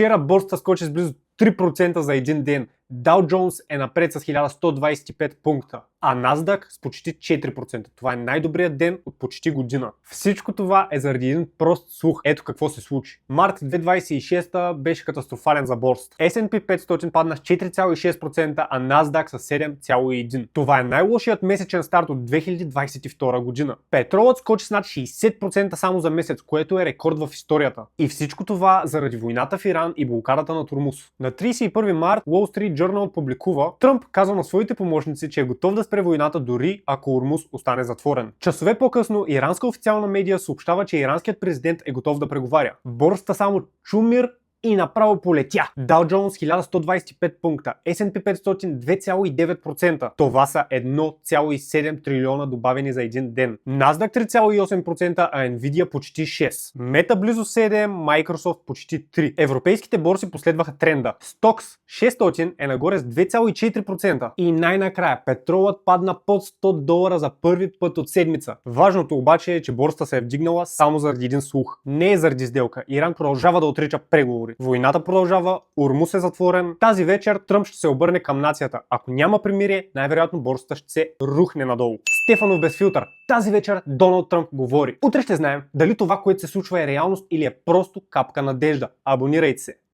Вчера борсата скочи с близо 3% за един ден. Dow Jones е напред с 1125 пункта, а Nasdaq с почти 4%. Това е най-добрият ден от почти година. Всичко това е заради един прост слух. Ето какво се случи. Март 2026 беше катастрофален за борсата. S&P 500 падна с 4,6%, а Nasdaq с 7,1%. Това е най-лошият месечен старт от 2022 година. Петролът скочи с над 60% само за месец, което е рекорд в историята. И всичко това заради войната в Иран и блокадата на Тормуз. На 31 март Wall Street Journal публикува: Тръмп казва на своите помощници, че е готов да спре войната дори ако Ормуз остане затворен. Часове по-късно иранска официална медия съобщава, че иранският президент е готов да преговаря. Борсата само чумир и направо полетя. Dow Jones 1125 пункта, S&P 500 2,9%. Това са 1,7 трилиона добавени за един ден. Nasdaq 3,8%, а Nvidia почти 6%. Meta близо 7%, Microsoft почти 3%. Европейските борси последваха тренда. Stoxx 600 е нагоре с 2,4%. И най-накрая петролът падна под $100 за първи път от седмица. Важното обаче е, че борсата се е вдигнала само заради един слух. Не е заради сделка. Иран продължава да отрича преговори. Войната продължава, Ормуз е затворен. Тази вечер Тръмп ще се обърне към нацията. Ако няма примирие, най-вероятно борсата ще се рухне надолу. Стефанов без филтър. Тази вечер Доналд Тръмп говори. Утре ще знаем дали това, което се случва, е реалност или е просто капка надежда. Абонирайте се!